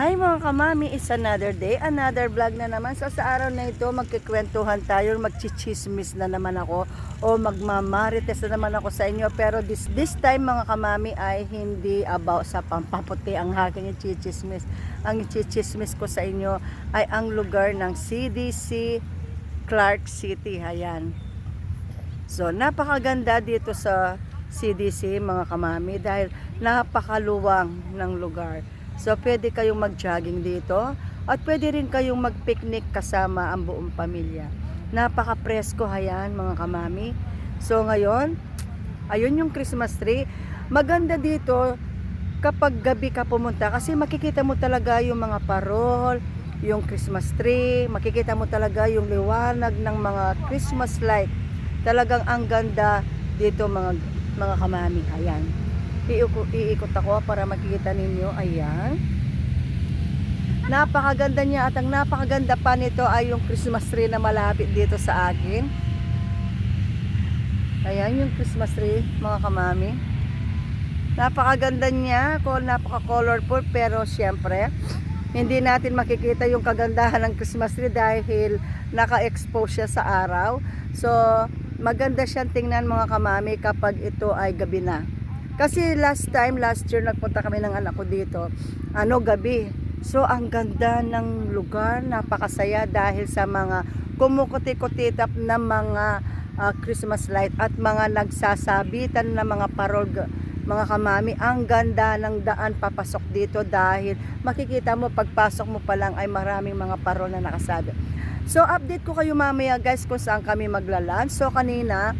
Hi mga kamami, it's another day, another vlog na naman. So sa araw na ito, magkikwentuhan tayo, magchichismis na naman ako o magmamarites na naman ako sa inyo. Pero this time mga kamami ay hindi about sa pampaputi ang aking chichismis. Ang chichismis ko sa inyo ay ang lugar ng CDC Clark City. Ayan. So napakaganda dito sa CDC mga kamami dahil napakaluwang ng lugar. So, pwede kayong mag-jogging dito at pwede rin kayong mag-picnic kasama ang buong pamilya. Napaka-presko hayan mga kamami. So, ngayon, ayun yung Christmas tree. Maganda dito kapag gabi ka pumunta kasi makikita mo talaga yung mga parol, yung Christmas tree, makikita mo talaga yung liwanag ng mga Christmas light. Talagang ang ganda dito mga kamami. Ayan. Iikot ako para makikita ninyo. Ayan. Napakaganda niya at ang napakaganda pa nito ay yung Christmas tree na malapit dito sa akin. Ayan yung Christmas tree mga kamami. Napakaganda niya, napaka-colorful, pero syempre hindi natin makikita yung kagandahan ng Christmas tree dahil naka-expose siya sa araw. So maganda siyang tingnan mga kamami kapag ito ay gabi na. Kasi last year nagpunta kami ng anak ko dito, gabi. So ang ganda ng lugar, napakasaya dahil sa mga kumukuti-kutitap na mga Christmas light at mga nagsasabitan na mga parol mga kamami. Ang ganda ng daan papasok dito dahil makikita mo pagpasok mo pa lang ay maraming mga parol na nakasabit. So update ko kayo mamaya guys kung saan kami magla-lunch. So kanina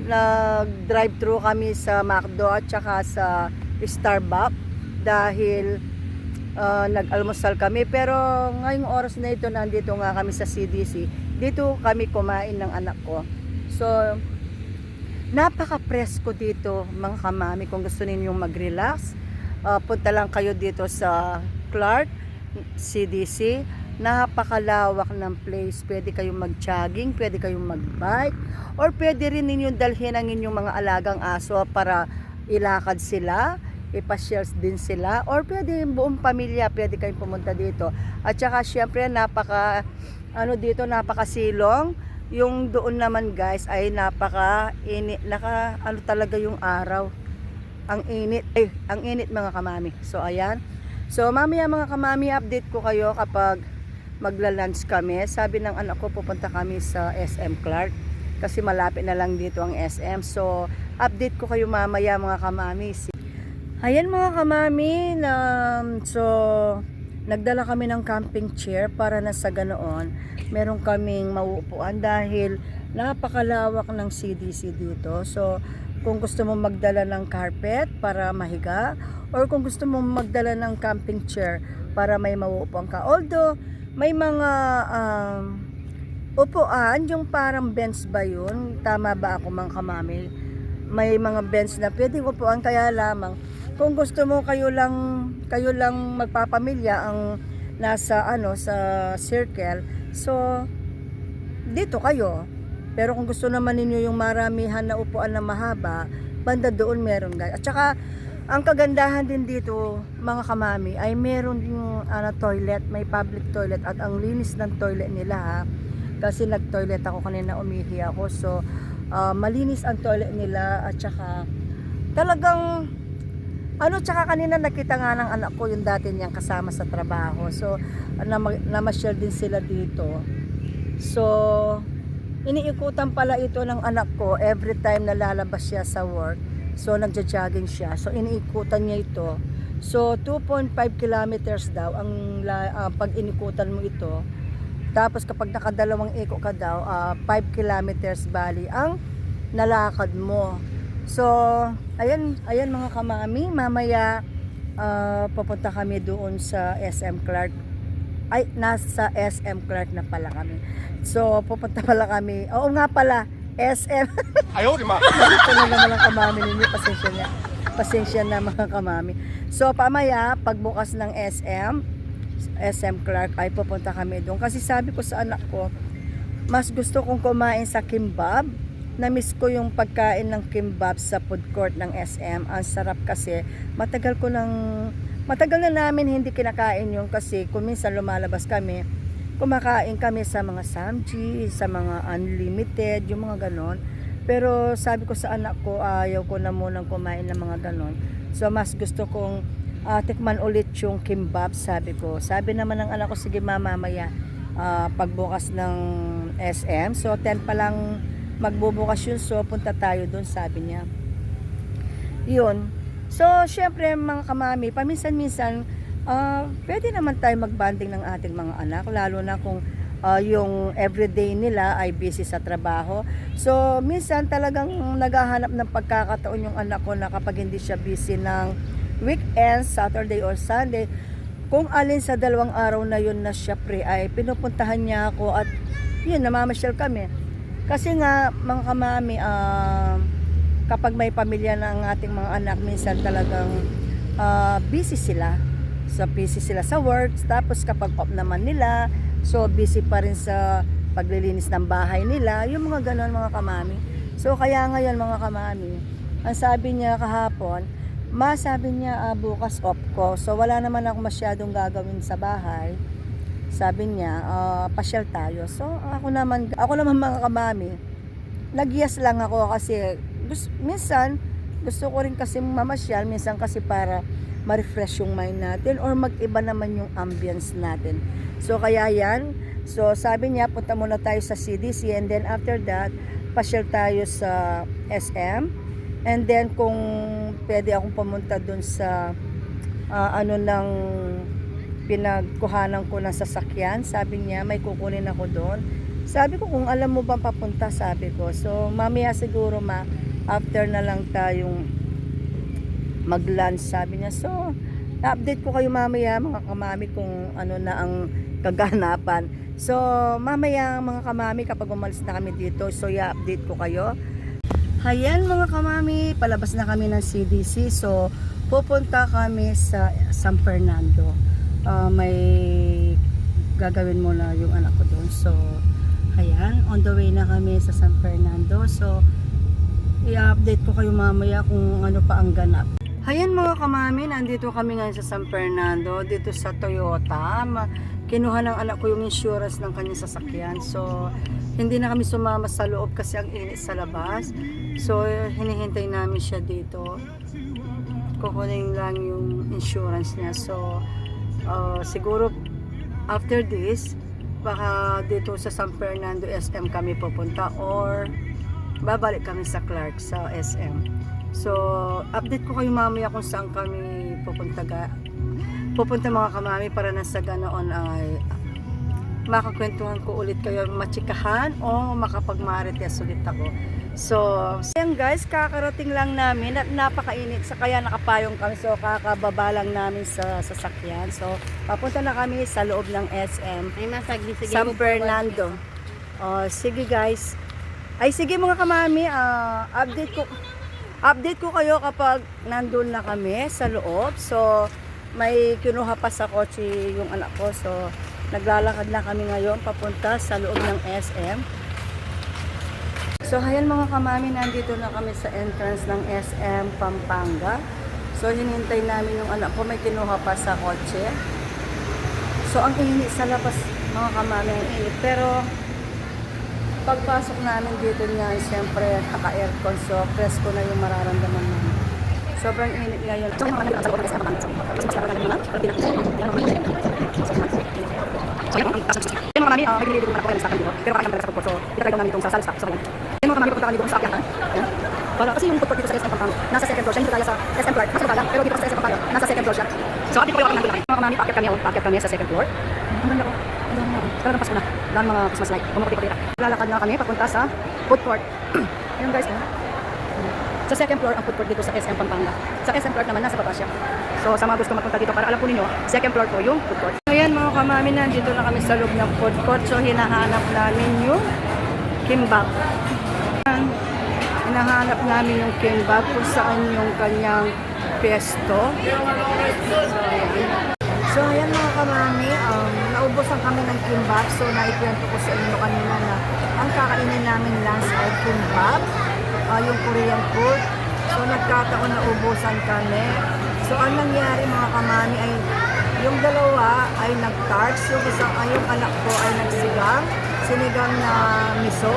nag-drive thru kami sa McDo at saka sa Starbucks dahil nag-almusal kami, pero ngayong oras na ito nandito nga kami sa CDC. Dito kami kumain ng anak ko. So napaka-presko dito mga kamami. Kung gusto ninyong mag-relax, punta lang kayo dito sa Clark CDC. Napakalawak ng place. Pwede kayong mag-jogging, pwede kayong mag-bike, or pwede rin ninyong dalhin ang inyong mga alagang aso para ilakad sila, ipasyals din sila, or pwede yung buong pamilya, pwede kayong pumunta dito. At saka syempre napakasilong. Yung doon naman guys ay napaka-init, talaga yung araw. Ang init mga kamami. So ayan. So mamaya mga kamami, update ko kayo kapag magla-lunch kami. Sabi ng anak ko pupunta kami sa SM Clark kasi malapit na lang dito ang SM. So update ko kayo mamaya mga kamami. Ayan mga kamami, so nagdala kami ng camping chair para na sa ganoon meron kaming mauupuan dahil napakalawak ng CDC dito. So kung gusto mo magdala ng carpet para mahiga, or kung gusto mo magdala ng camping chair para may mauupuan ka. Although may mga upuan, yung parang bench ba yun? Tama ba ako mga kamami? May mga bench na pwedeng upuan, kaya lamang kung gusto mo kayo lang magpapamilya ang nasa sa circle, so dito kayo. Pero kung gusto naman ninyo yung maramihan na upuan na mahaba, banda doon meron guys. At saka ang kagandahan din dito mga kamami ay meron yung toilet, may public toilet at ang linis ng toilet nila ha. Kasi nag-toilet ako kanina, umihi ako. So malinis ang toilet nila at saka talagang tsaka kanina nakita nga ng anak ko yung dati niyang kasama sa trabaho. So namasyal din sila dito. So iniikutan pala ito ng anak ko every time na lalabas siya sa work. So nagja-jogging siya. So iniikutan niya ito. So 2.5 kilometers daw ang pag inikutan mo ito. Tapos kapag nakadalawang iko ka daw, 5 kilometers bali ang nalakad mo. So ayan mga kamami, mamaya pupunta kami doon sa SM Clark. Ay, nasa SM Clark na pala kami. So pupunta pala kami. Oo nga pala, SM. Ayaw, di ma. Ito na naman ang kamami ninyo. Pasensya na mga kamami. So pamaya, pagbukas ng SM Clark ay pupunta kami doon. Kasi sabi ko sa anak ko, mas gusto kong kumain sa kimbab na-miss ko yung pagkain ng kimbap sa food court ng SM. Ang sarap kasi. Matagal na namin hindi kinakain yung kasi kung minsan lumalabas kami, kumakain kami sa mga Samji, sa mga unlimited, yung mga ganon. Pero sabi ko sa anak ko, ayaw ko na munang kumain ng mga ganon. So mas gusto kong tikman ulit yung kimbap, sabi ko. Sabi naman ng anak ko, sige mamaya pagbukas ng SM. So 10 pa lang magbubukas yun, so punta tayo doon, sabi niya. Yun. So syempre mga kamami, paminsan-minsan pwede naman tayo magbanding ng ating mga anak, lalo na kung yung everyday nila ay busy sa trabaho. So minsan talagang naghahanap ng pagkakataon yung anak ko na kapag hindi siya busy ng weekend, Saturday or Sunday, kung alin sa 2 araw na yun na siya free, ay pinupuntahan niya ako at yun, namamasyal kami. Kasi nga mga kamami, kapag may pamilya ng ating mga anak, minsan talagang busy sila. So busy sila sa work, tapos kapag off naman nila, so busy pa rin sa paglilinis ng bahay nila, yung mga ganon mga kamami. So kaya ngayon mga kamami, ang sabi niya kahapon, sabi niya bukas off ko, so wala naman ako masyadong gagawin sa bahay. Sabi niya, pasyal tayo. So ako naman mga kamami, nagyas lang ako kasi minsan gusto ko rin kasi mamasyal, minsan kasi para ma-refresh yung mind natin or mag-iba naman yung ambience natin. So kaya yan, so sabi niya punta muna tayo sa CDC and then after that, pasyal tayo sa SM and then kung pwede akong pumunta dun sa ng pinagkuhanan ko ng sasakyan, sabi niya may kukunin ako doon. Sabi ko kung alam mo bang papunta, sabi ko. So mamaya siguro after na lang tayong mag-lunch, sabi niya. So update ko kayo mamaya mga kamami kung ano na ang kaganapan. So mamaya mga kamami kapag umalis na kami dito, so i-update ko kayo. Hayan mga kamami, palabas na kami ng CDC. So pupunta kami sa San Fernando. May gagawin muna yung anak ko doon. So ayan, on the way na kami sa San Fernando. So i-update ko kayo mamaya kung ano pa ang ganap. Hayan mga kamami, nandito kami ngayon sa San Fernando, dito sa Toyota. Kinuha ng anak ko yung insurance ng kanyang sasakyan. So hindi na kami sumama sa loob kasi ang init sa labas. So hinihintay namin siya dito. Kukunin lang yung insurance niya. So siguro after this, baka dito sa San Fernando SM kami pupunta or babalik kami sa Clark sa SM. So update ko kayo mamaya kung saan kami pupunta mga kamami para nasa ganoon ay makakwentuhan ko ulit kayo, machikahan o makapagmarites ulit ako. So ayan guys, kakarating lang namin at napakainit sa kaya nakapayong kami. So kakababa lang namin sa sasakyan. So papunta na kami sa loob ng SM San Fernando. Sige guys. Ay sige mga kamami, update ko kayo kapag nandun na kami sa loob. So may kinuha pa sa kotse yung anak ko. So naglalakad na kami ngayon papunta sa loob ng SM. So ayan mga kamami, nandito na kami sa entrance ng SM Pampanga. So hinintay namin yung anak ko, may kinuha pa sa kotse. So ang init sa labas mga kamami, ang init. Pero pagpasok namin dito nga, siyempre naka-aircon, so presko na yung mararamdaman namin. Sobrang init ngayon. So yung mga nandito sa loob ng SM Pampanga. So yung mga mami, may pinili dito na po kayo sa akin dito. Pero kaya naman sa pagport. So itatry namin itong sa salsa. So yung mga mami pupunta kami dito sa akin. Para kasi yung pagport dito sa SM Pampanga, nasa second floor siya. Hindi tayo sa SM Clark. Mas mabagal. Pero dito sa SM Pampanga, nasa second floor siya. So update ko kayo kapag nandun na kami. Mga mami, paakyat kami sa second floor. Ang ganda ko. Talagang Pasko na. Dahil mga Christmas light. Pumuputi-puti. Lalakad na kami papunta sa food court. Ayun guys. Sa second floor ang food court dito sa SM Pampanga. Sa SM Clark naman nasa baba siya. So sa mga gusto mapunta dito para alam po ninyo, second floor po yung food court. Ayan mga kamami, nandito na kami sa loob ng food court. So hinahanap namin yung kimbap. Hinahanap namin yung kimbap kung saan yung kanyang pesto. So ayan. So ayan mga kamami, naubusan kami ng kimbap. So naikwento ko sa inyo kanina na ang kakainin namin last ay kimbap, yung Korean food. So nagkataon na ubusan kami. So ang nangyari mga kamami ay yung dalawa ay nag-tarts, yung anak ko ay sinigang na miso.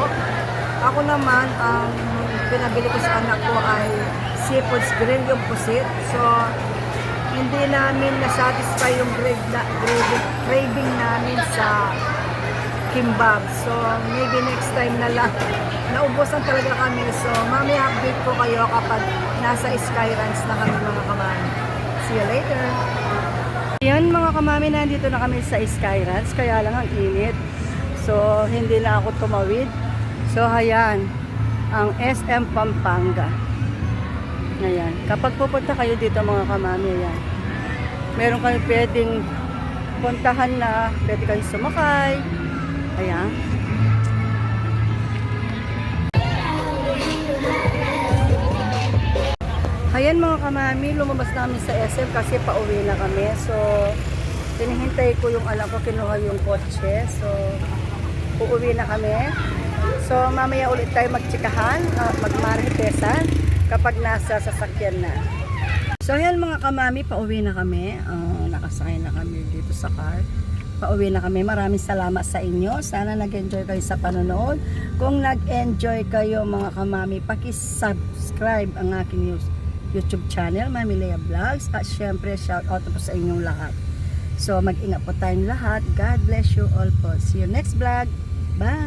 Ako naman, ang pinabili ko sa anak ko ay seafoods grill, yung pusit. So hindi namin na-satisfy yung craving namin sa kimbap. So, maybe next time na lang. Naubusan talaga kami. So, mamaya update ko kayo kapag nasa Skyranch na kami mga kamami. See you later! Yan mga kamami, nandito na kami sa Skyranch. Kaya lang ang init. So, hindi na ako tumawid. So, ayan. Ang SM Pampanga. Ayan. Kapag pupunta kayo dito mga kamami, ayan. Meron kayo pwedeng puntahan na, pwede kayo sumakay. Ayan. Ayan mga kamami, lumabas namin sa SM kasi pauwi na kami. So, tinihintay ko yung anak ko, kinuha yung kotse. So, uuwi na kami. So, mamaya ulit tayo magtsikahan, magmaritesan kapag nasa sasakyan na. So, ayan mga kamami, pauwi na kami. Nakasakay na kami dito sa car. Pauwi na kami. Maraming salamat sa inyo. Sana nag-enjoy kayo sa panonood. Kung nag-enjoy kayo mga kamami, paki-subscribe ang aking YouTube channel, Mami Lea Vlogs. At syempre, shout out po sa inyong lahat. So, mag-ingat po tayong lahat. God bless you all po. See you next vlog. Bye!